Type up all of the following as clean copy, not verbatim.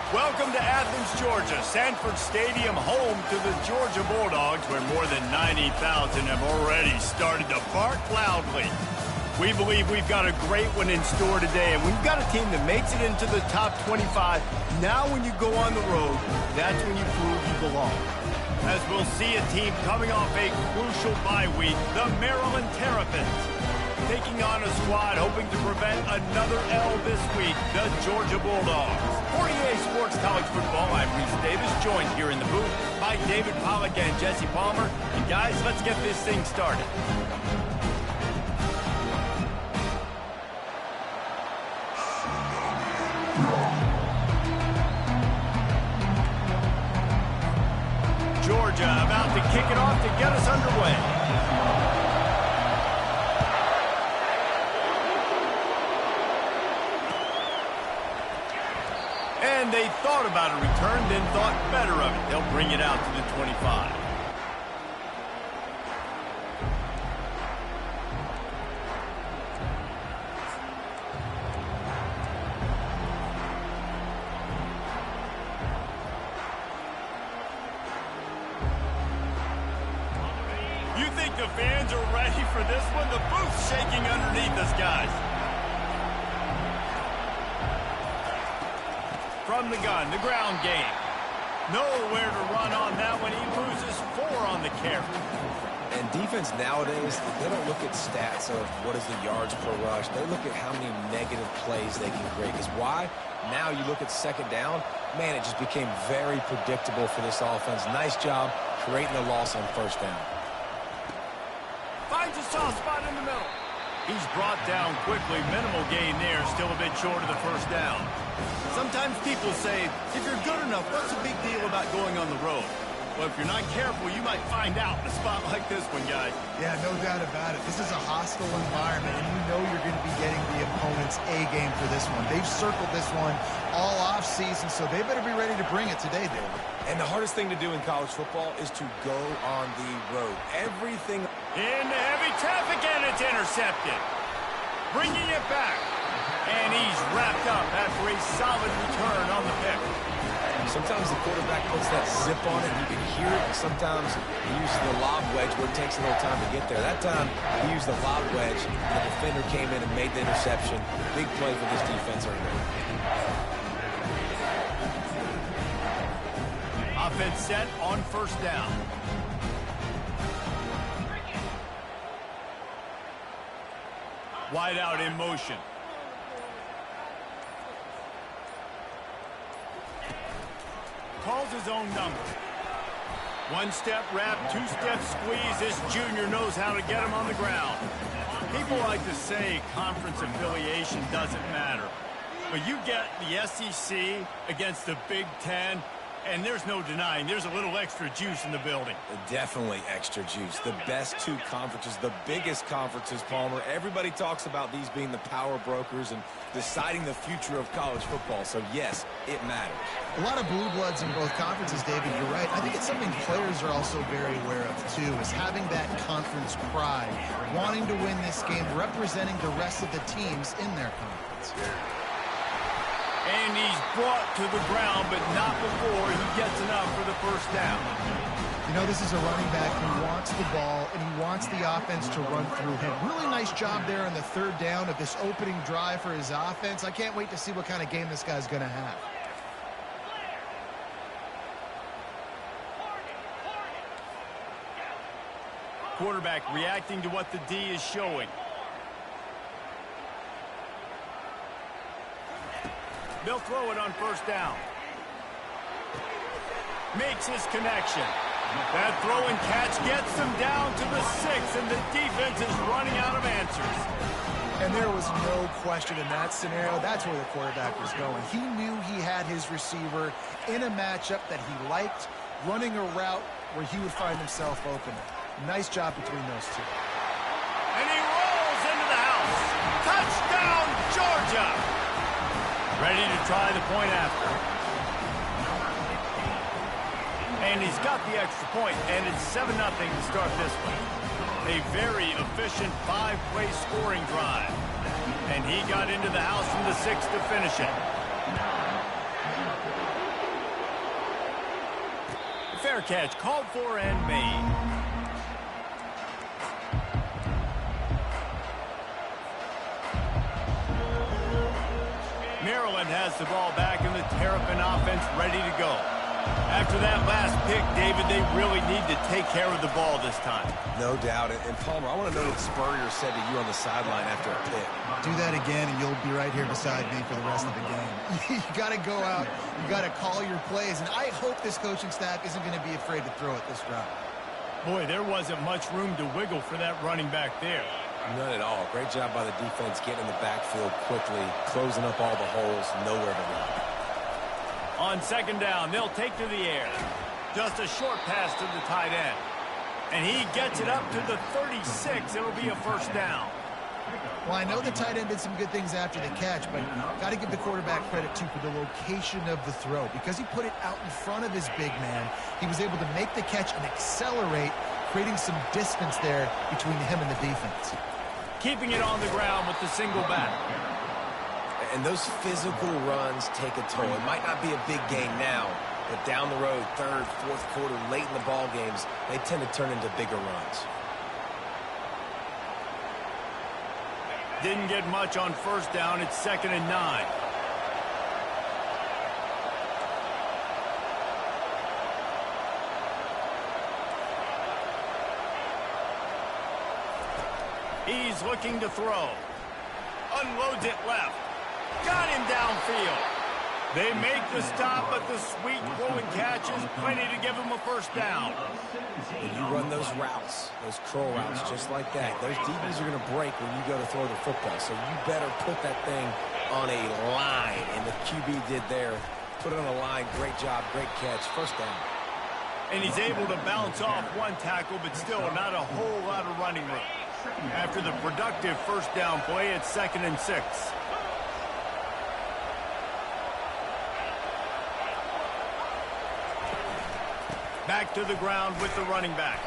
Welcome to Athens, Georgia, Sanford Stadium, home to the Georgia Bulldogs, where more than 90,000 have already started to bark loudly. We believe we've got a great one in store today, and we've got a team that makes it into the top 25. Now when you go on the road, that's when you prove you belong. As we'll see a team coming off a crucial bye week, the Maryland Terrapins, taking on a squad hoping to prevent another L this week, the Georgia Bulldogs. For EA Sports College Football, I'm Reese Davis, joined here in the booth by David Pollack and Jesse Palmer. And guys, let's get this thing started. Georgia about to kick it off to get us underway. And they thought about a return, then thought better of it. They'll bring it out to the 25. You think the fans are ready for this one? The booth's shaking underneath us, guys. From the gun, the ground game. Nowhere to run on that one. He loses 4 on the carry. And defense nowadays, they don't look at stats of what is the yards per rush. They look at how many negative plays they can create. Because why? Now you look at second down, man, it just became very predictable for this offense. Nice job creating a loss on first down. Finds a soft spot in the middle. He's brought down quickly. Minimal gain there. Still a bit short of the first down. Sometimes people say, if you're good enough, what's the big deal about going on the road? Well, if you're not careful, you might find out in a spot like this one, guys. Yeah, no doubt about it. This is a hostile environment, and you know you're going to be getting the opponent's A game for this one. They've circled this one all offseason, so they better be ready to bring it today, David. And the hardest thing to do in college football is to go on the road. Everything into heavy traffic, and it's intercepted. Bringing it back. And he's wrapped up after a solid return on the pick. Sometimes the quarterback puts that zip on it, and you can hear it. And sometimes he uses the lob wedge where it takes a little time to get there. That time, he used the lob wedge, and the defender came in and made the interception. Big play for this defense right there. Offense set on first down. Wide out in motion. Calls his own number. One-step wrap, two-step squeeze. This junior knows how to get him on the ground. People like to say conference affiliation doesn't matter. But you get the SEC against the Big Ten, and there's no denying there's a little extra juice in the building. Definitely extra juice. The best 2 conferences, the biggest conferences, Palmer. Everybody talks about these being the power brokers and deciding the future of college football. So, yes, it matters. A lot of blue bloods in both conferences, David. You're right. I think it's something players are also very aware of, too, is having that conference pride, wanting to win this game, representing the rest of the teams in their conference. And he's brought to the ground, but not before he gets enough for the first down. You know, this is a running back who wants the ball, and he wants the offense to run through him. Really nice job there on the third down of this opening drive for his offense. I can't wait to see what kind of game this guy's going to have. Quarterback reacting to what the D is showing. They'll throw it on first down. Makes his connection. That throw and catch gets them down to the 6, and the defense is running out of answers. And there was no question in that scenario. That's where the quarterback was going. He knew he had his receiver in a matchup that he liked, running a route where he would find himself open. Nice job between those 2. And he rolls into the house. Touchdown, Georgia! Ready to try the point after. And he's got the extra point, and it's 7-0 to start this one. A very efficient 5-play scoring drive. And he got into the house from the 6 to finish it. Fair catch called for and made. Maryland has the ball back and the Terrapin offense ready to go. After that last pick, David, they really need to take care of the ball this time. No doubt. And Palmer, I want to know what Spurrier said to you on the sideline after a pick. Do that again, and you'll be right here beside me for the rest of the game. You got to go out. You got to call your plays, and I hope this coaching staff isn't going to be afraid to throw it this route. Boy, there wasn't much room to wiggle for that running back there. None at all. Great job by the defense getting in the backfield quickly, closing up all the holes, nowhere to run. On second down, they'll take to the air. Just a short pass to the tight end. And he gets it up to the 36. It'll be a first down. Well, I know the tight end did some good things after the catch, but got to give the quarterback credit, too, for the location of the throw. Because he put it out in front of his big man, he was able to make the catch and accelerate, creating some distance there between him and the defense. Keeping it on the ground with the single back. And those physical runs take a toll. It might not be a big gain now, but down the road, third, fourth quarter, late in the ball games, they tend to turn into bigger runs. Didn't get much on first down. It's 2nd and 9. He's looking to throw. Unloads it left. Got him downfield. They make the stop, but the sweet throwing catch is plenty to give him a first down. When you run those routes, those curl routes, just like that, those DBs are going to break when you go to throw the football. So you better put that thing on a line, and the QB did there. Put it on a line. Great job, great catch. First down. And he's able to bounce off one tackle, but still not a whole lot of running room. After the productive first down play, it's 2nd and 6. Back to the ground with the running back.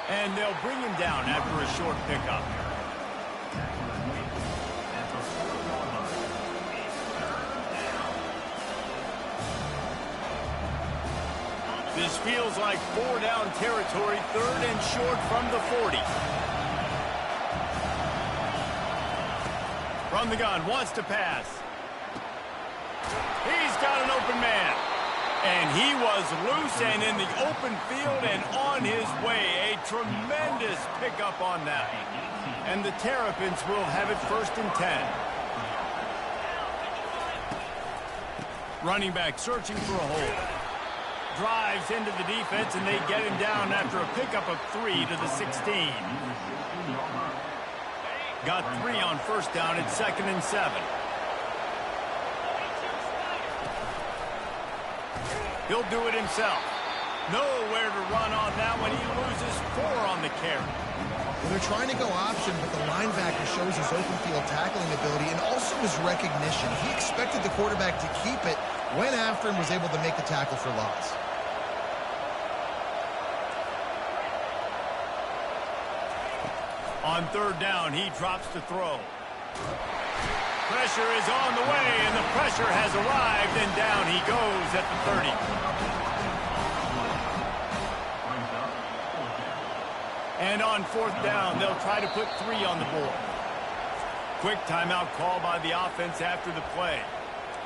And they'll bring him down after a short pickup. This feels like 4-down territory, 3rd and short from the 40. From the gun, wants to pass. He's got an open man. And he was loose and in the open field and on his way. A tremendous pickup on that. And the Terrapins will have it 1st and 10. Running back searching for a hole. Drives into the defense, and they get him down after a pickup of 3 to the 16. Got 3 on first down at 2nd and 7. He'll do it himself. Nowhere to run on that one. He loses 4 on the carry. Well, they're trying to go option, but the linebacker shows his open field tackling ability and also his recognition. He expected the quarterback to keep it, went after him, was able to make the tackle for loss. On 3rd down, he drops to throw. Pressure is on the way, and the pressure has arrived, and down he goes at the 30. And on 4th down, they'll try to put 3 on the board. Quick timeout call by the offense after the play.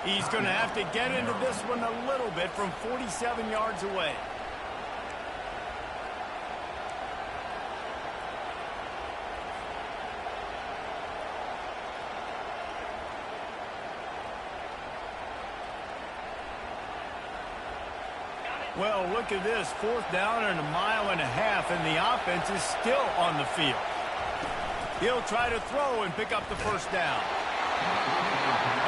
He's going to have to get into this one a little bit from 47 yards away. Well, look at this. 4th down and 1.5 miles, and the offense is still on the field. He'll try to throw and pick up the first down.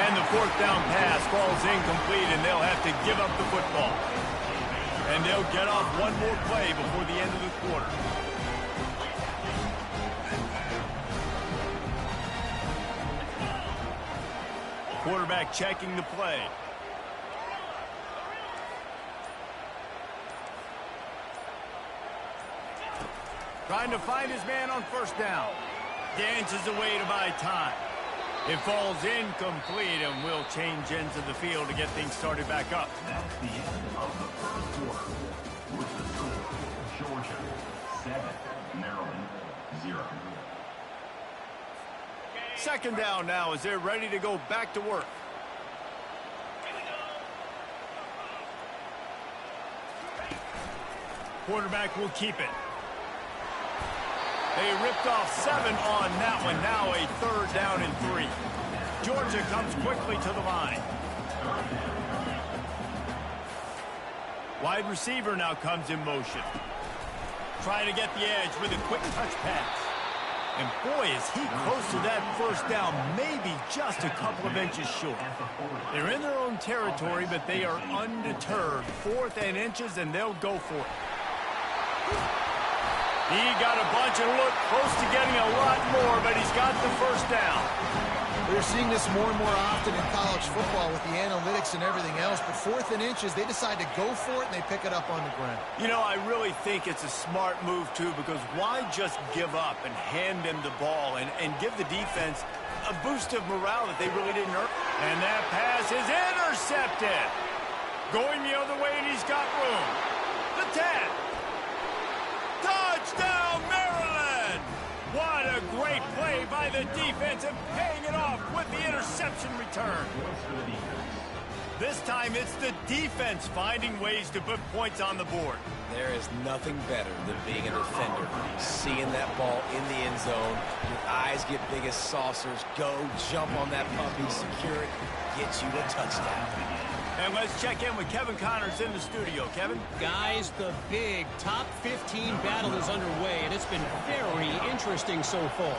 And the 4th down pass falls incomplete, and they'll have to give up the football. And they'll get off one more play before the end of the quarter. Quarterback checking the play. Trying to find his man on first down. Dances away to buy time. It falls incomplete, and we'll change ends of the field to get things started back up. That's the end of the first quarter. With the score, Georgia 7, Maryland 0. Second down now as they're ready to go back to work. Quarterback will keep it. They ripped off 7 on that one. Now a third down and 3. Georgia comes quickly to the line. Wide receiver now comes in motion. Trying to get the edge with a quick touch pass. And boy, is he close to that first down, maybe just a couple of inches short. They're in their own territory, but they are undeterred. 4th and inches, and they'll go for it. He got a bunch and looked close to getting a lot more, but he's got the first down. We're seeing this more and more often in college football with the analytics and everything else, but 4th and inches, they decide to go for it, and they pick it up on the ground. You know, I really think it's a smart move, too, because why just give up and hand him the ball and give the defense a boost of morale that they really didn't earn? And that pass is intercepted. Going the other way, and he's got room. The 10. Touchdown, Maryland! What a great play by the defense and paying it off with the interception return. This time it's the defense finding ways to put points on the board. There is nothing better than being a defender. Seeing that ball in the end zone, your eyes get big as saucers. Go, jump on that puppy, secure it, get you a touchdown. And let's check in with Kevin Connors in the studio. Kevin? Guys, the big top 15 battle is underway, and it's been very interesting so far.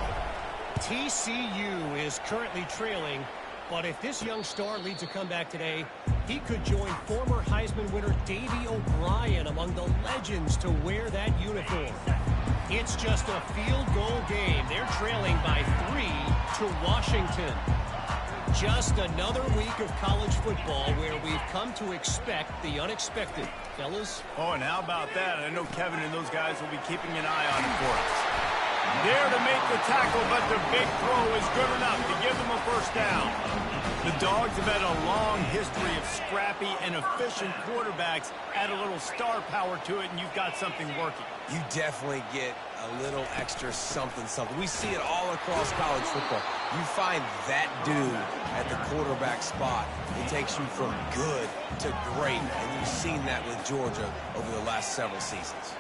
TCU is currently trailing, but if this young star leads a comeback today, he could join former Heisman winner Davey O'Brien among the legends to wear that uniform. It's just a field goal game. They're trailing by 3 to Washington. Just another week of college football where we've come to expect the unexpected. Fellas? Oh, and how about that? I know Kevin and those guys will be keeping an eye on it for us. There to make the tackle, but the big throw is good enough to give them a first down. The Dogs have had a long history of scrappy and efficient quarterbacks. Add a little star power to it, and you've got something working. You definitely get a little extra something. We see it all across college football. You find that dude at the quarterback spot, it takes you from good to great, and you've seen that with Georgia over the last several seasons.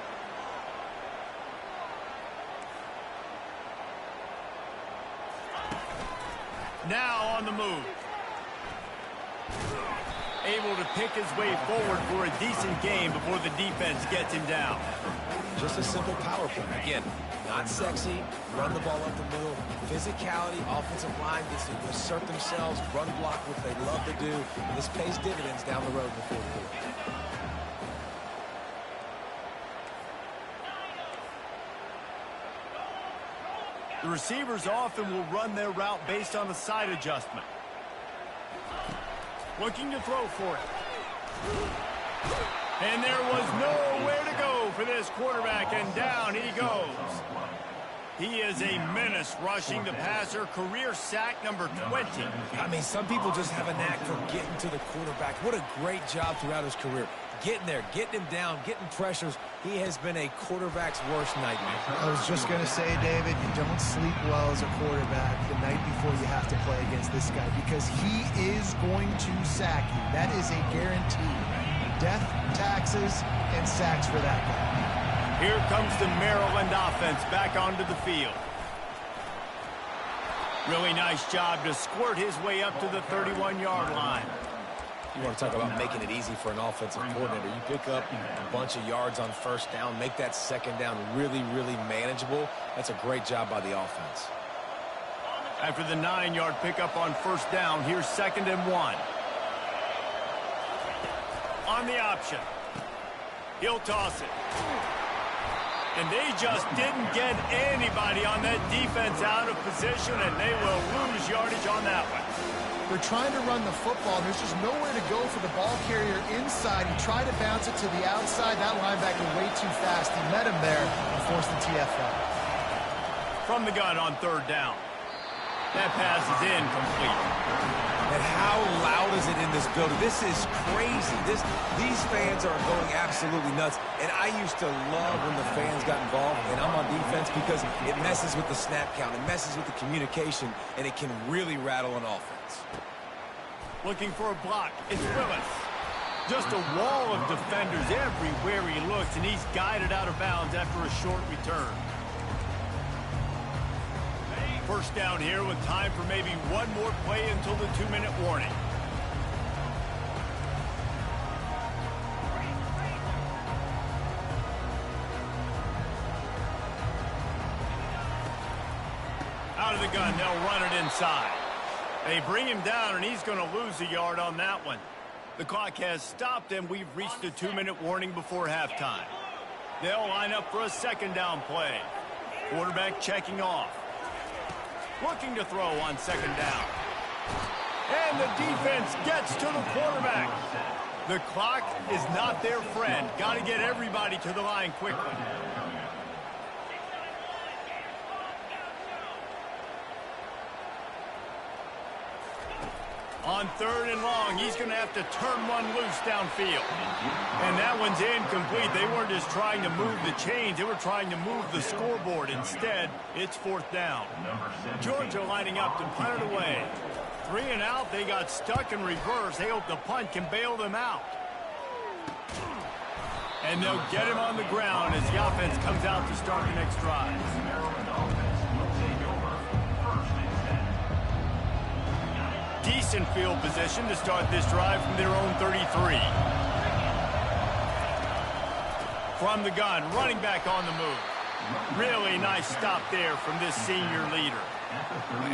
Now on the move. Able to pick his way forward for a decent game before the defense gets him down. Just a simple power play. Again, not sexy, run the ball up the middle, physicality, offensive line gets to assert themselves, run block, what they love to do. This pays dividends down the road in the fourth quarter. The receivers often will run their route based on a side adjustment. Looking to throw for it. And there was nowhere to go for this quarterback, and down he goes. He is a menace rushing the passer, career sack number 20. I mean, some people just have a knack for getting to the quarterback. What a great job throughout his career. Getting there, getting him down, getting pressures. He has been a quarterback's worst nightmare. I was just going to say, David, you don't sleep well as a quarterback the night before you have to play against this guy because he is going to sack you. That is a guarantee. Death, taxes, and sacks for that guy. Here comes the Maryland offense back onto the field. Really nice job to squirt his way up to the 31-yard line. You want to talk about making it easy for an offensive coordinator. You pick up a bunch of yards on first down, make that second down really, really manageable. That's a great job by the offense. After the 9-yard pickup on first down, here's 2nd and 1. On the option. He'll toss it. And they just didn't get anybody on that defense out of position, and they will lose yardage on that one. They're trying to run the football. There's just nowhere to go for the ball carrier inside. He tried to bounce it to the outside. That linebacker way too fast. He met him there and forced the TFL. From the gun on 3rd down. That pass is incomplete. And how loud is it in this building? This is crazy. These fans are going absolutely nuts. And I used to love when the fans got involved, and I'm on defense because it messes with the snap count. It messes with the communication, and it can really rattle an offense. Looking for a block. It's Willis. Just a wall of defenders everywhere he looks, and he's guided out of bounds after a short return. First down here with time for maybe one more play until the 2-minute warning. Out of the gun, they'll run it inside. They bring him down, and he's going to lose a yard on that one. The clock has stopped, and we've reached the 2-minute warning before halftime. They'll line up for a second down play. Quarterback checking off. Looking to throw on second down. And the defense gets to the quarterback. The clock is not their friend. Got to get everybody to the line quickly. On 3rd and long, he's going to have to turn one loose downfield. And that one's incomplete. They weren't just trying to move the chains. They were trying to move the scoreboard. Instead, it's 4th down. Georgia lining up to punt it away. 3 and out. They got stuck in reverse. They hope the punt can bail them out. And they'll get him on the ground as the offense comes out to start the next drive. Decent field position to start this drive from their own 33. From the gun, running back on the move. Really nice stop there from this senior leader.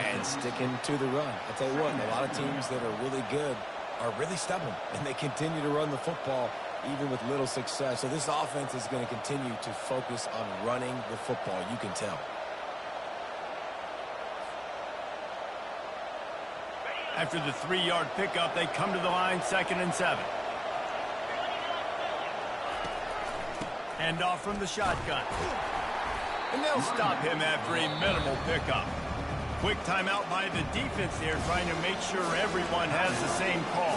And sticking to the run. I'll tell you what, a lot of teams that are really good are really stubborn, and they continue to run the football even with little success. So this offense is going to continue to focus on running the football. You can tell. After the 3-yard pickup, they come to the line, 2nd and 7. Hand off from the shotgun. And they'll stop him after a minimal pickup. Quick timeout by the defense there, trying to make sure everyone has the same call.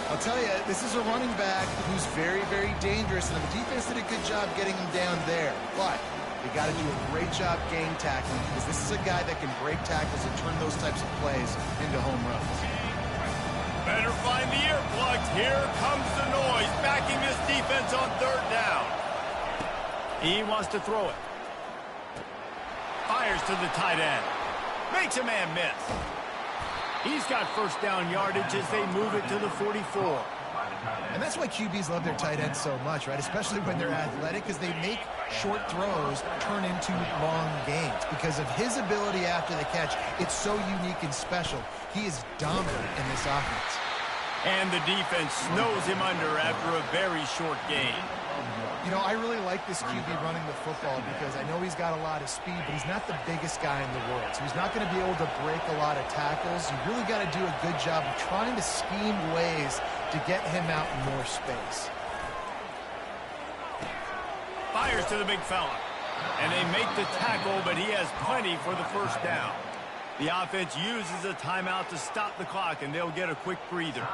I'll tell you, this is a running back who's very, very dangerous, and the defense did a good job getting him down there. But you got to do a great job game tackling, because this is a guy that can break tackles and turn those types of plays into home runs. Better find the earplugs. Here comes the noise, backing this defense on 3rd down. He wants to throw it. Fires to the tight end. Makes a man miss. He's got first down yardage as they move it to the 44. And that's why QBs love their tight ends so much, right? Especially when they're athletic, because they make short throws turn into long gains. Because of his ability after the catch, it's so unique and special. He is dominant in this offense. And the defense snows him under after a very short gain. You know, I really like this QB running the football because I know he's got a lot of speed, but he's not the biggest guy in the world. So he's not going to be able to break a lot of tackles. You really got to do a good job of trying to scheme ways to get him out in more space. Fires to the big fella. And they make the tackle, but he has plenty for the first down. The offense uses a timeout to stop the clock, and they'll get a quick breather.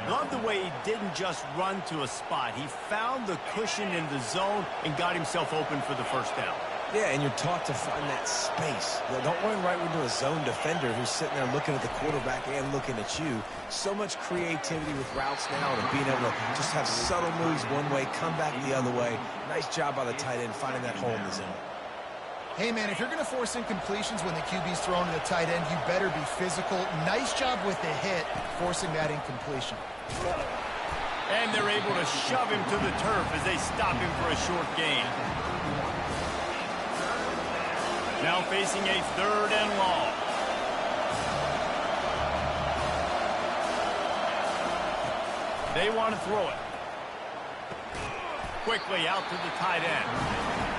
Love the way he didn't just run to a spot. He found the cushion in the zone and got himself open for the first down. Yeah, and you're taught to find that space. Don't run right into a zone defender who's sitting there looking at the quarterback and looking at you. So much creativity with routes now and being able to just have subtle moves one way, come back the other way. Nice job by the tight end finding that hole in the zone. Hey, man, if you're going to force incompletions when the QB's thrown to the tight end, you better be physical. Nice job with the hit, forcing that incompletion. And they're able to shove him to the turf as they stop him for a short gain. Now facing a 3rd and long. They want to throw it. Quickly out to the tight end.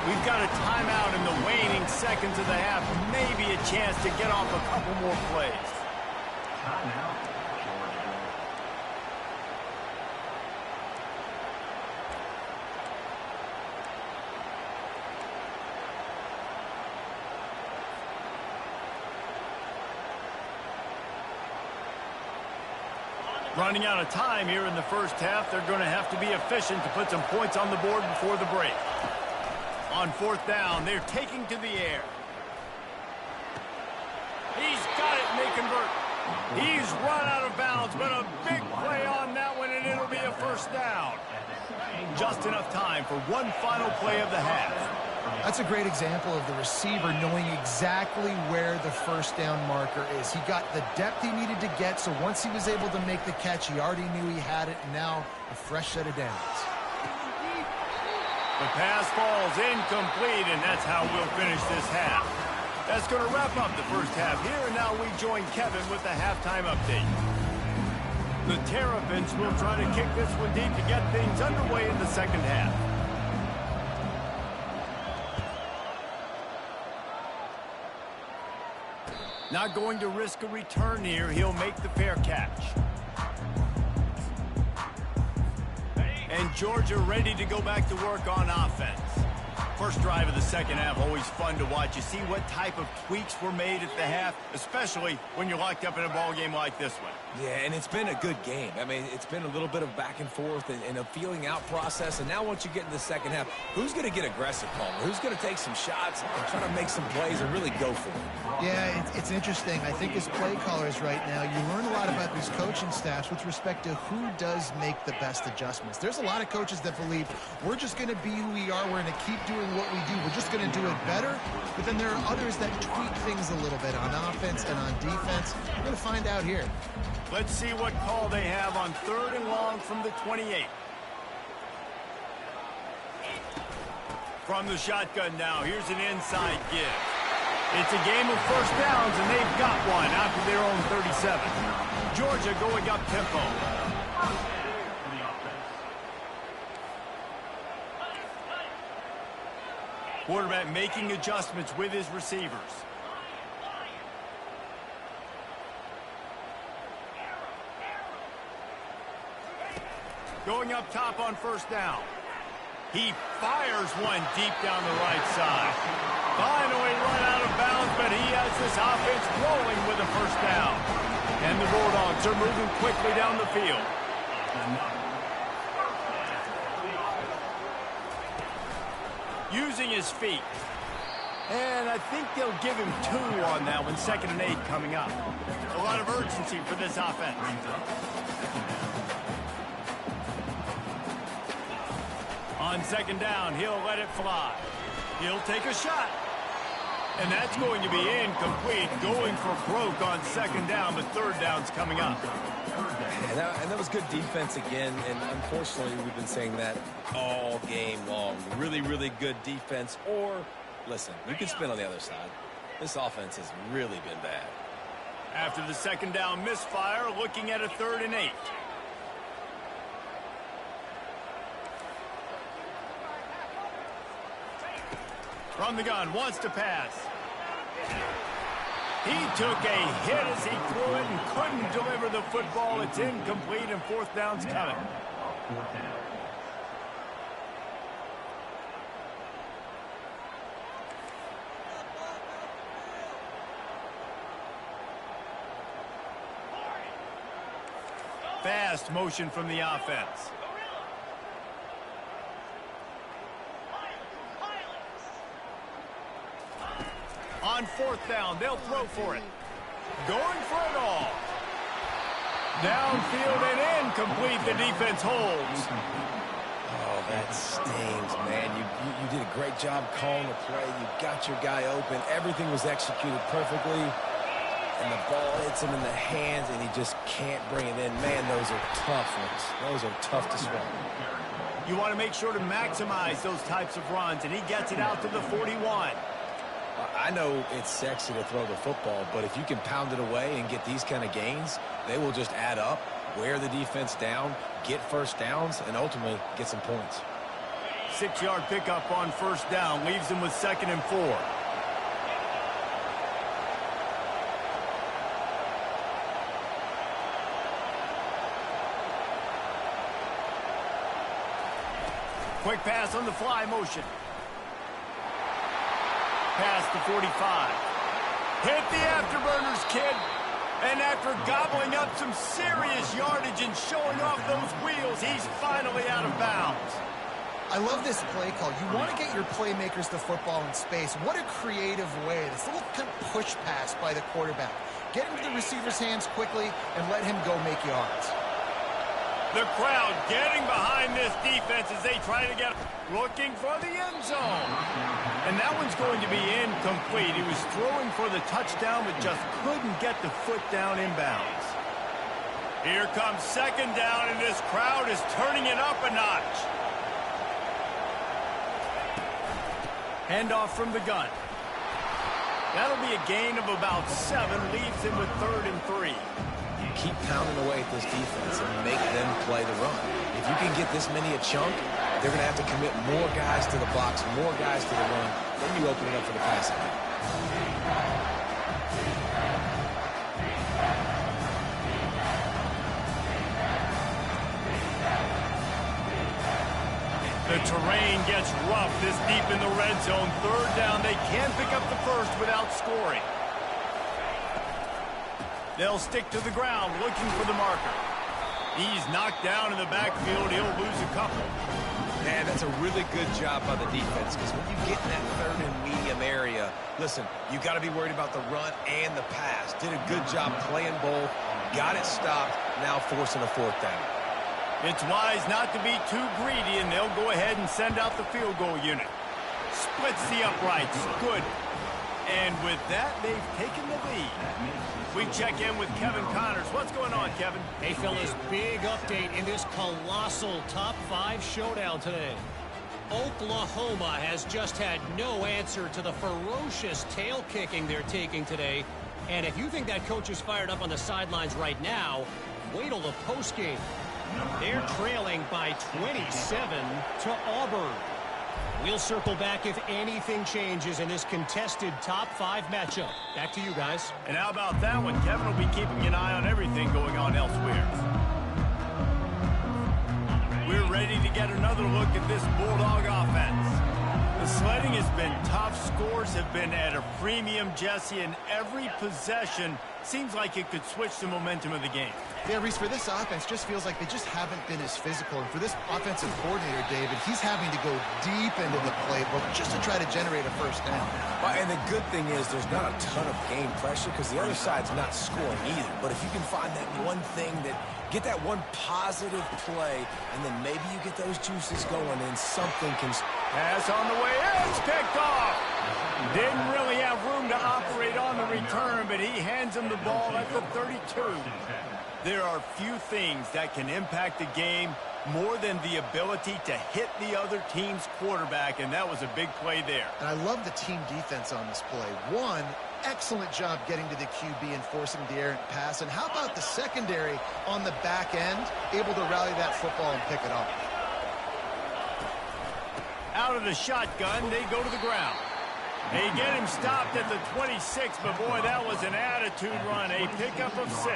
We've got a timeout in the waning seconds of the half. Maybe a chance to get off a couple more plays. Timeout. Running out of time here in the first half. They're going to have to be efficient to put some points on the board before the break. On fourth down, they're taking to the air. He's got it, and they convert. He's run out of bounds, but a big play on that one, and it'll be a first down. Just enough time for one final play of the half. That's a great example of the receiver knowing exactly where the first down marker is. He got the depth he needed to get, so once he was able to make the catch, he already knew he had it, and now a fresh set of downs. The pass falls incomplete, and that's how we'll finish this half. That's going to wrap up the first half here, and now we join Kevin with the halftime update. The Terrapins will try to kick this one deep to get things underway in the second half. Not going to risk a return here. He'll make the fair catch. And Georgia ready to go back to work on offense. First drive of the second half, always fun to watch. You see what type of tweaks were made at the half, especially when you're locked up in a ball game like this one. Yeah, and it's been a good game. I mean, it's been a little bit of back and forth and a feeling out process. And now once you get in the second half, who's going to get aggressive, Palmer? Who's going to take some shots and try to make some plays and really go for it? Yeah, it's interesting. I think as play callers right now, you learn a lot about these coaching staffs with respect to who does make the best adjustments. There's a lot of coaches that believe we're just going to be who we are. We're going to keep doing what we do. We're just going to do it better. But then there are others that tweak things a little bit on offense and on defense. We're going to find out here. Let's see what call they have on 3rd and long from the 28. From the shotgun now, here's an inside give. It's a game of first downs, and they've got one after their own 37. Georgia going up tempo. Quarterback making adjustments with his receivers. Going up top on first down. He fires one deep down the right side. Finally run out of bounds, but he has this offense rolling with a first down. And the Bulldogs are moving quickly down the field. Using his feet. And I think they'll give him 2 on that one, 2nd and 8 coming up. A lot of urgency for this offense. On 2nd down, he'll let it fly. He'll take a shot. And that's going to be incomplete. Going for broke on 2nd down, but 3rd down's coming up. And that was good defense again, and unfortunately we've been saying that all game long. Really, really good defense. Or, listen, you can spin on the other side. This offense has really been bad. After the 2nd down misfire, looking at a 3rd and 8. From the gun, wants to pass. He took a hit as he threw it and couldn't deliver the football. It's incomplete, and 4th down's coming. Fast motion from the offense. On 4th down, they'll throw for it. Going for it all. Downfield and incomplete. The defense holds. Oh, that stings, man. You did a great job calling the play. You got your guy open. Everything was executed perfectly. And the ball hits him in the hands, and he just can't bring it in. Man, those are tough ones. Those are tough to swallow. You want to make sure to maximize those types of runs, and he gets it out to the 41. I know it's sexy to throw the football, but if you can pound it away and get these kind of gains, they will just add up, wear the defense down, get first downs, and ultimately get some points. 6-yard pickup on 1st down, leaves them with 2nd and 4. Quick pass on the fly motion. Past the 45. Hit the afterburners, kid. And after gobbling up some serious yardage advantage and showing off those wheels. He's finally out of bounds. I love this play call. You want to get your playmakers the football in space. What a creative way. This little kind of push pass by the quarterback. Get into the receiver's hands quickly and let him go make yards. The crowd getting behind this defense as they try to get looking for the end zone. And that one's going to be incomplete. He was throwing for the touchdown but just couldn't get the foot down inbounds. Here comes second down, and this crowd is turning it up a notch. Handoff from the gun. That'll be a gain of about 7, leaves him with 3rd and 3. Keep pounding away at this defense and make them play the run. If you can get this many a chunk, they're going to have to commit more guys to the box, more guys to the run. Then you open it up for the passing game. The terrain gets rough this deep in the red zone. 3rd down, they can pick up the first without scoring. They'll stick to the ground looking for the marker. He's knocked down in the backfield. He'll lose a couple. Man, that's a really good job by the defense, because when you get in that 3rd and medium area, listen, you got to be worried about the run and the pass. Did a good job playing both, got it stopped, now forcing a 4th down. It's wise not to be too greedy, and they'll go ahead and send out the field goal unit. Splits the uprights. Good. And with that, they've taken the lead. We check in with Kevin Connors. What's going on, Kevin? Hey, fellas, big update in this colossal top 5 showdown today. Oklahoma has just had no answer to the ferocious tail kicking they're taking today. And if you think that coach is fired up on the sidelines right now, wait till the postgame. They're trailing by 27 to Auburn. We'll circle back if anything changes in this contested top 5 matchup. Back to you guys. And how about that one? Kevin will be keeping an eye on everything going on elsewhere. We're ready to get another look at this Bulldog offense. The sledding has been tough. Scores have been at a premium, Jesse, and every possession seems like it could switch the momentum of the game. Yeah, Reese, for this offense, just feels like they just haven't been as physical. And for this offensive coordinator, David, he's having to go deep into the playbook just to try to generate a first down. Well, and the good thing is there's not a ton of game pressure because the other side's not scoring either. But if you can find that one thing that get that one positive play, and then maybe you get those juices going and something can... Pass on the way in, it's picked off. Didn't really have room to operate on the return, but he hands him the ball at the 32. There are few things that can impact the game more than the ability to hit the other team's quarterback, and that was a big play there. And I love the team defense on this play. One, excellent job getting to the QB and forcing the errant pass. And how about the secondary on the back end, able to rally that football and pick it up? Out of the shotgun, they go to the ground. They get him stopped at the 26, but boy, that was an attitude run, a pickup of 6.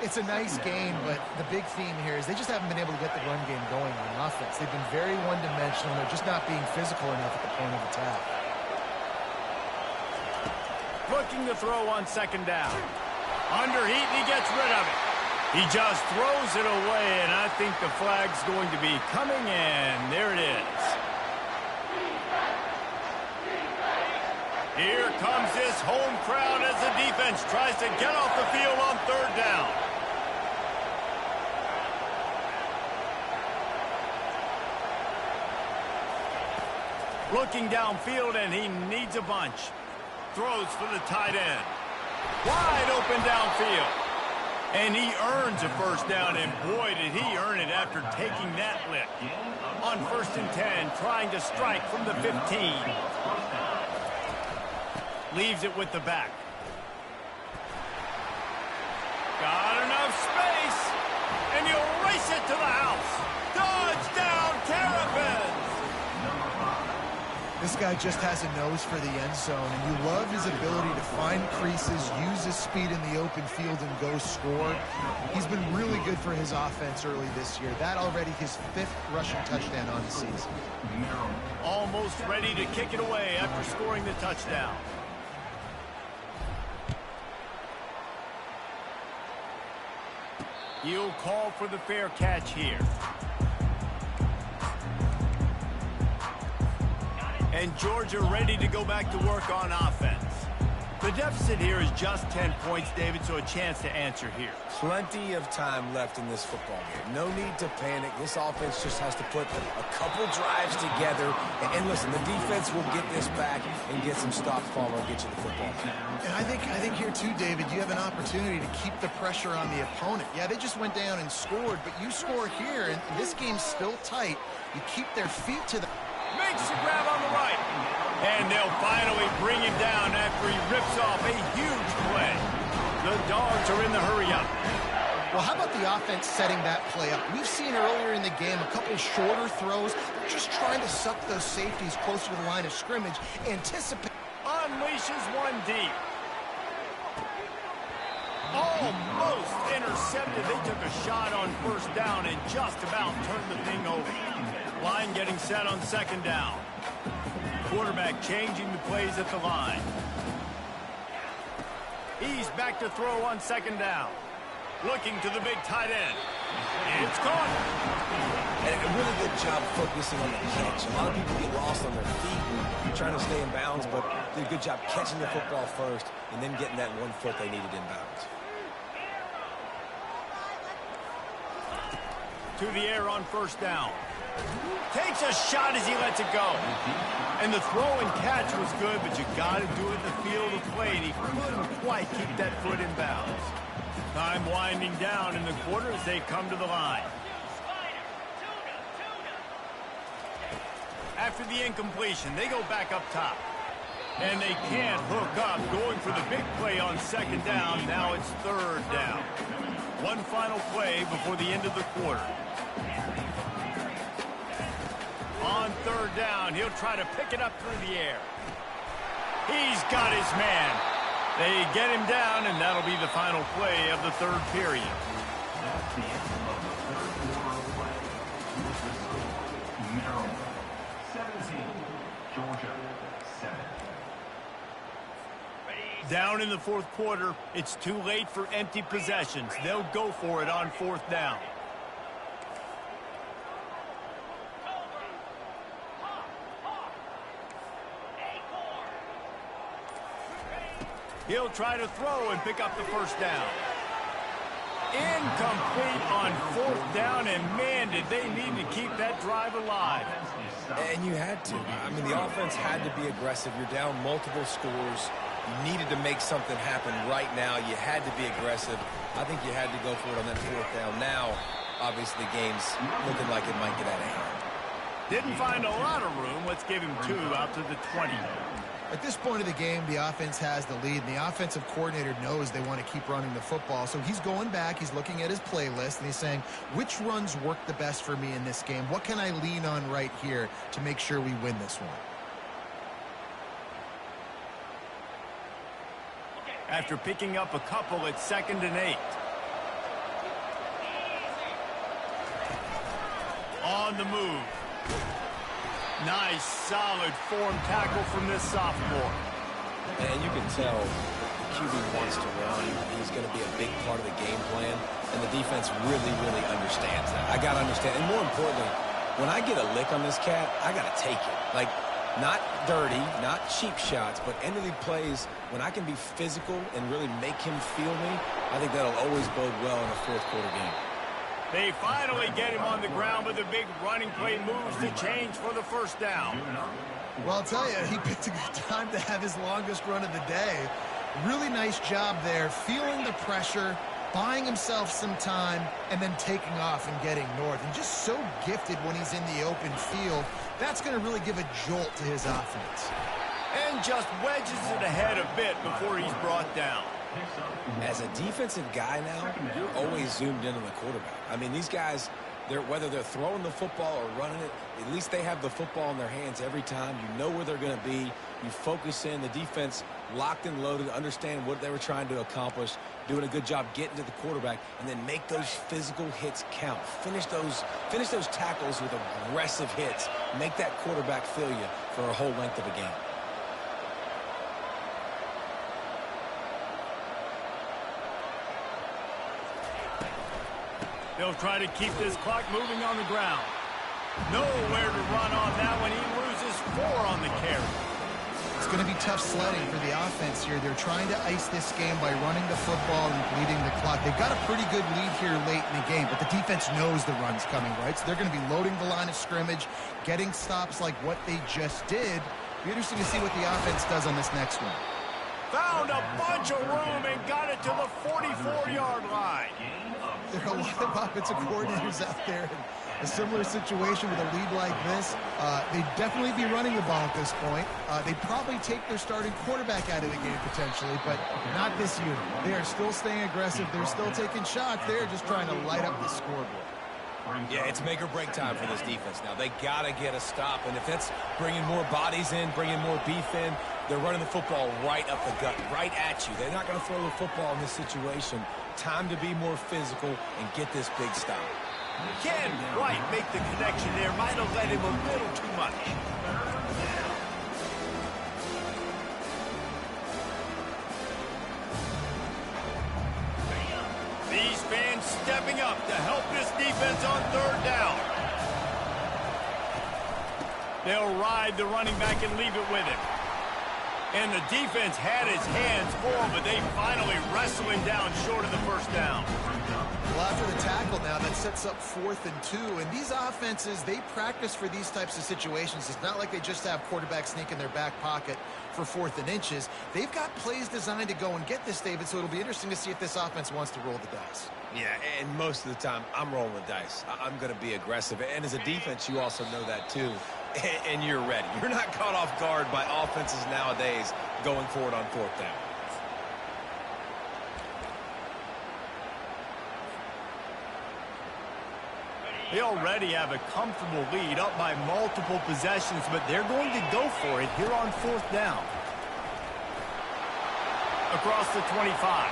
It's a nice game, but the big theme here is they just haven't been able to get the run game going on offense. They've been very one-dimensional. They're just not being physical enough at the point of attack. Looking to throw on second down. Under heat, and he gets rid of it. He just throws it away, and I think the flag's going to be coming in. There it is. Here comes this home crowd as the defense tries to get off the field on 3rd down. Looking downfield, and he needs a bunch. Throws for the tight end. Wide open downfield. And he earns a first down, and boy, did he earn it after taking that lick. On 1st and 10, trying to strike from the 15. Leaves it with the back. Got enough space, and he'll race it to the house. Touchdown, Terrapins! This guy just has a nose for the end zone, and you love his ability to find creases, use his speed in the open field, and go score. He's been really good for his offense early this year. That already his 5th rushing touchdown on the season. Almost ready to kick it away after scoring the touchdown. He'll call for the fair catch here. And Georgia ready to go back to work on offense. The deficit here is just 10 points, David, so a chance to answer here. Plenty of time left in this football game. No need to panic. This offense just has to put a couple drives together. And listen, the defense will get this back and get some stops, Palmer, and get you the football. And I think here too, David, you have an opportunity to keep the pressure on the opponent. Yeah, they just went down and scored, but you score here, and this game's still tight. You keep their feet to the... Makes the grab on the right. And they'll finally bring him down after he rips off a huge play. The Dogs are in the hurry-up. Well, how about the offense setting that play up? We've seen earlier in the game a couple shorter throws. They're just trying to suck those safeties closer to the line of scrimmage. Anticipate. Unleashes one deep. Almost intercepted. They took a shot on first down and just about turned the thing over. Line getting set on second down. Quarterback changing the plays at the line. He's back to throw on second down. Looking to the big tight end. It's caught. And a really good job focusing on the catch. A lot of people get lost on their feet and trying to stay in bounds, but did a good job catching the football first and then getting that 1 foot they needed in bounds. To the air on first down. Takes a shot as he lets it go. And the throw and catch was good, but you got to do it in the field of play, and he couldn't quite keep that foot in bounds. Time winding down in the quarter as they come to the line. After the incompletion, they go back up top. And they can't hook up, going for the big play on second down. Now it's third down. One final play before the end of the quarter. On third down, he'll try to pick it up through the air. He's got his man. They get him down, and that'll be the final play of the third period. That's the end of the third quarter of play. With the score, Maryland 17, Georgia 7. Down in the fourth quarter, it's too late for empty possessions. They'll go for it on fourth down. He'll try to throw and pick up the first down. Incomplete on fourth down, and man, did they need to keep that drive alive. And you had to. I mean, the offense had to be aggressive. You're down multiple scores. You needed to make something happen right now. You had to be aggressive. I think you had to go for it on that fourth down. Now, obviously, the game's looking like it might get out of hand. Didn't find a lot of room. Let's give him 2 out to the 20. At this point of the game, the offense has the lead, and the offensive coordinator knows they want to keep running the football. So he's going back, he's looking at his playlist, and he's saying, which runs work the best for me in this game? What can I lean on right here to make sure we win this one? After picking up a couple at 2nd and 8. On the move. Nice, solid form tackle from this sophomore. And you can tell the QB wants to run. He's going to be a big part of the game plan, and the defense really, really understands that. I got to understand. And more importantly, when I get a lick on this cat, I got to take it. Like, not dirty, not cheap shots, but end of the plays, when I can be physical and really make him feel me, I think that'll always bode well in a fourth quarter game. They finally get him on the ground, but the big running play moves to change for the first down. Well, I'll tell you, he picked a good time to have his longest run of the day. Really nice job there, feeling the pressure, buying himself some time, and then taking off and getting north. And just so gifted when he's in the open field. That's going to really give a jolt to his offense. And just wedges it ahead a bit before he's brought down. As a defensive guy now, you're always zoomed in on the quarterback. I mean, these guys, whether they're throwing the football or running it, at least they have the football in their hands every time. You know where they're going to be. You focus in. The defense locked and loaded, understand what they were trying to accomplish, doing a good job getting to the quarterback, and then make those physical hits count. Finish those tackles with aggressive hits. Make that quarterback feel you for a whole length of a game. They'll try to keep this clock moving on the ground. Nowhere to run on that one. He loses 4 on the carry. It's going to be tough sledding for the offense here. They're trying to ice this game by running the football and bleeding the clock. They've got a pretty good lead here late in the game, but the defense knows the run's coming, right? So they're going to be loading the line of scrimmage, getting stops like what they just did. Be interesting to see what the offense does on this next one. Found a bunch of room and got it to the 44-yard line. There are a lot of offensive coordinators out there in a similar situation with a lead like this. They'd definitely be running the ball at this point. They'd probably take their starting quarterback out of the game potentially, but not this unit. They are still staying aggressive. They're still taking shots. They're just trying to light up the scoreboard. Yeah, it's make or break time for this defense now. They got to get a stop, and if that's bringing more bodies in, bringing more beef in, they're running the football right up the gut, right at you. They're not going to throw the football in this situation. Time to be more physical and get this big stop. Can't quite make the connection there. Might have led him a little too much. These fans stepping up to help this defense on 3rd down. They'll ride the running back and leave it with him. And the defense had his hands full, but they finally wrestle him down short of the 1st down. Well, after the tackle now, that sets up 4th and 2. And these offenses, they practice for these types of situations. It's not like they just have quarterbacks sneak in their back pocket for 4th and inches. They've got plays designed to go and get this, David, so it'll be interesting to see if this offense wants to roll the dice. Yeah, and most of the time, I'm rolling the dice. I'm going to be aggressive. And as a defense, you also know that too. And you're ready. You're not caught off guard by offenses nowadays going forward on 4th down. They already have a comfortable lead up by multiple possessions, but they're going to go for it here on 4th down. Across the 25.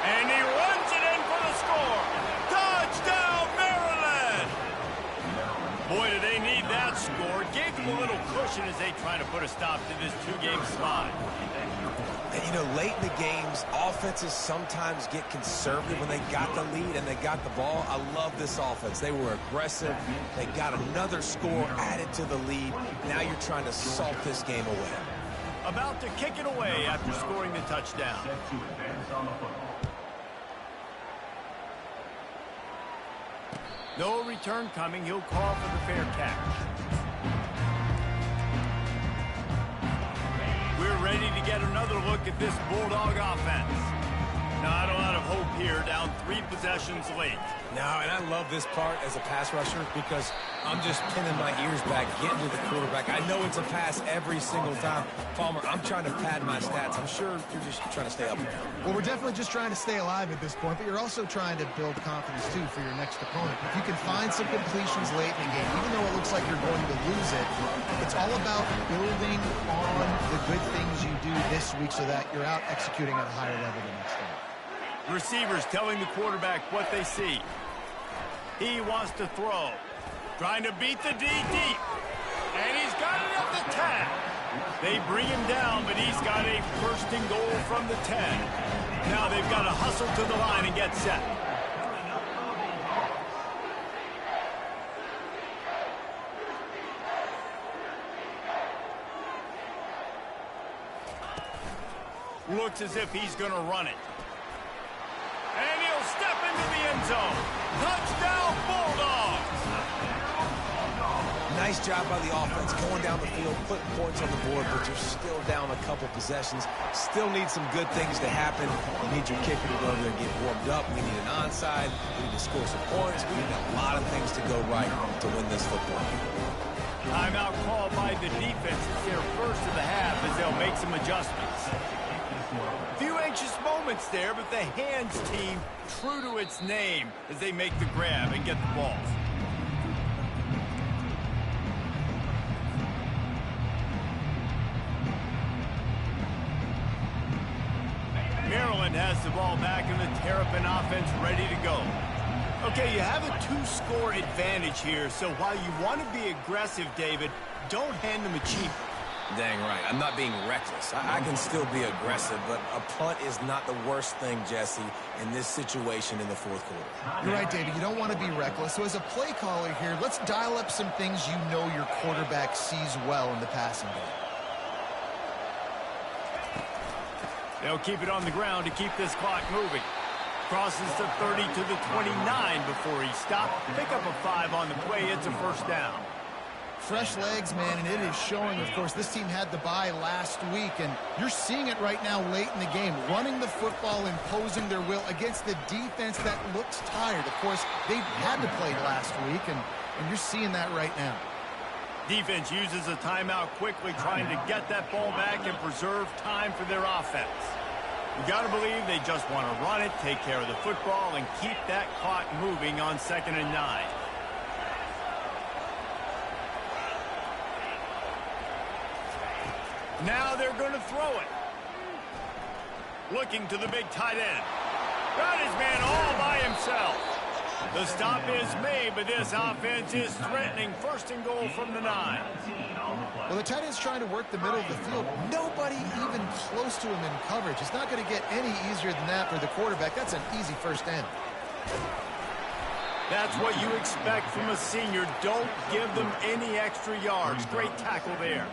And he runs it in for the score. Touchdown, Maryland! Boy, do they need that score. Gave them a little cushion as they try to put a stop to this 2-game slide. And, you know, late in the games, offenses sometimes get conservative when they got the lead and they got the ball. I love this offense. They were aggressive. They got another score added to the lead. Now you're trying to salt this game away. About to kick it away after scoring the touchdown. No return coming. He'll call for the fair catch. We're ready to get another look at this Bulldog offense. Not a lot of hope here, down 3 possessions late. No, and I love this part as a pass rusher because I'm just pinning my ears back, getting to the quarterback. I know it's a pass every single time. Palmer, I'm trying to pad my stats. I'm sure you're just trying to stay up there. Well, we're definitely just trying to stay alive at this point, but you're also trying to build confidence, too, for your next opponent. If you can find some completions late in the game, even though it looks like you're going to lose it, it's all about building on the good things you do this week so that you're out executing at a higher level the next time. Receivers telling the quarterback what they see. He wants to throw. Trying to beat the D deep. And he's got it at the 10. They bring him down, but he's got a 1st and goal from the 10. Now they've got to hustle to the line and get set. Looks as if he's going to run it. And he'll step into the end zone. Touchdown, Bulldogs! Nice job by the offense going down the field, putting points on the board, but you're still down a couple possessions. Still need some good things to happen. You need your kicker to go over there and get warmed up. We need an onside. We need to score some points. We need a lot of things to go right to win this football game. Timeout called by the defense. It's their 1st of the half as they'll make some adjustments. Few anxious moments there, but the hands team true to its name as they make the grab and get the ball. Maryland has the ball back and the Terrapin offense ready to go. Okay, you have a 2-score advantage here, so while you want to be aggressive, David, don't hand them a cheap. Dang right. I'm not being reckless. I can still be aggressive, but a punt is not the worst thing, Jesse, in this situation in the fourth quarter. You're right, David. You don't want to be reckless. So as a play caller here, let's dial up some things you know your quarterback sees well in the passing game. They'll keep it on the ground to keep this clock moving. Crosses to 30 to the 29 before he stopped. Pick up a 5 on the play. It's a first down. Fresh legs, man, and it is showing. Of course, this team had the bye last week, and you're seeing it right now late in the game, running the football, imposing their will against the defense that looks tired. Of course, they had to play last week, and you're seeing that right now. Defense uses a timeout quickly, trying to get that ball back and preserve time for their offense. You got to believe they just want to run it, take care of the football, and keep that clock moving on 2nd and 9. Now they're going to throw it. Looking to the big tight end. Got his man all by himself. The stop is made, but this offense is threatening 1st and goal from the 9. Well, the tight end's trying to work the middle of the field. Nobody even close to him in coverage. It's not going to get any easier than that for the quarterback. That's an easy first down. That's what you expect from a senior. Don't give them any extra yards. Great tackle there.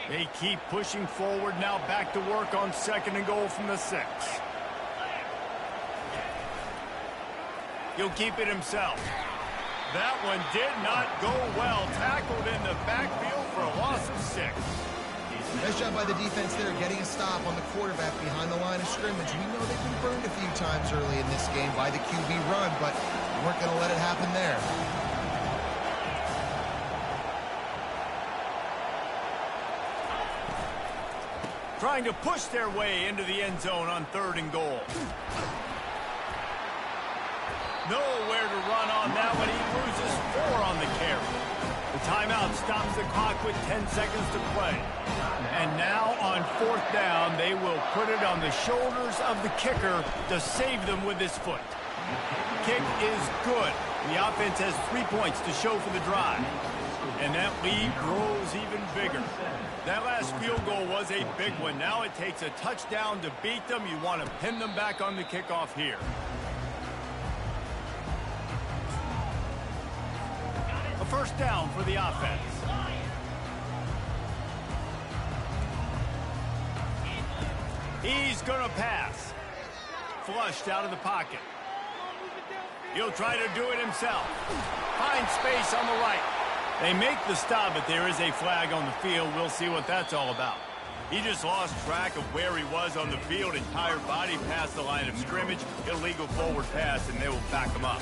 They keep pushing forward. Now back to work on 2nd and goal from the 6. He'll keep it himself. That one did not go well. Tackled in the backfield for a loss of 6. Nice job by the defense there, getting a stop on the quarterback behind the line of scrimmage. We know they've been burned a few times early in this game by the QB run, but we weren't going to let it happen there. Trying to push their way into the end zone on 3rd and goal. Nowhere to run on that one. He loses 4 on the carry. The timeout stops the clock with 10 seconds to play. And now on 4th down, they will put it on the shoulders of the kicker to save them with his foot. Kick is good. The offense has 3 points to show for the drive. And that lead grows even bigger. That last field goal was a big one. Now it takes a touchdown to beat them. You want to pin them back on the kickoff here. A first down for the offense. He's going to pass. Flushed out of the pocket. He'll try to do it himself. Finds space on the right. They make the stop, but there is a flag on the field. We'll see what that's all about. He just lost track of where he was on the field. Entire body past the line of scrimmage. Illegal forward pass, and they will back him up.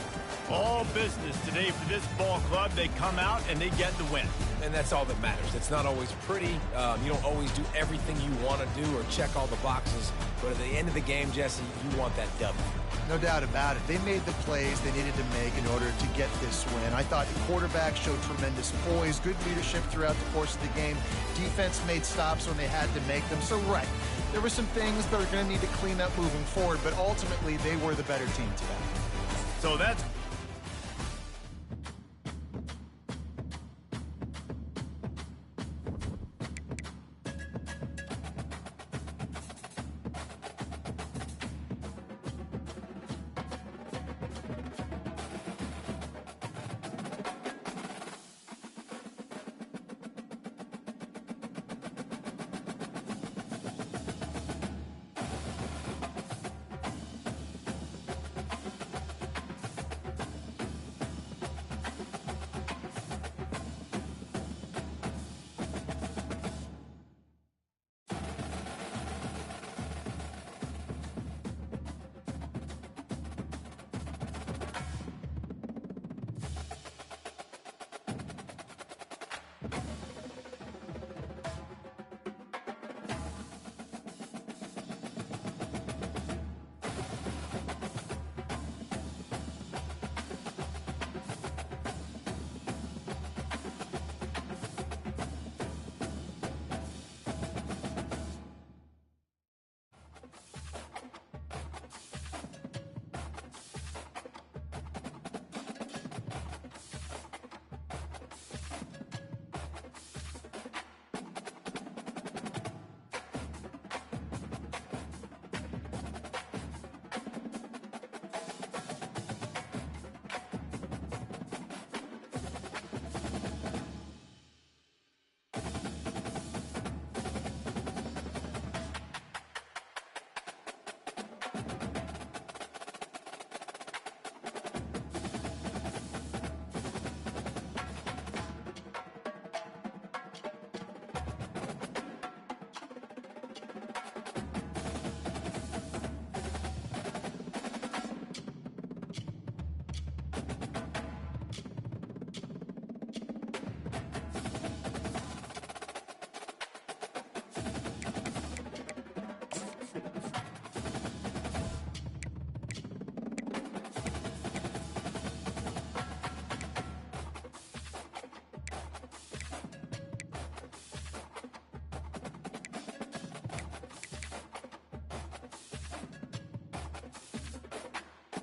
All business today for this ball club. They come out and they get the win. And that's all that matters. It's not always pretty. You don't always do everything you want to do or check all the boxes. But at the end of the game, Jesse, you want that W. No doubt about it. They made the plays they needed to make in order to get this win. I thought the quarterback showed tremendous poise, good leadership throughout the course of the game. Defense made stops when they had to make them. So, right, there were some things that are going to need to clean up moving forward, but ultimately they were the better team today. So that's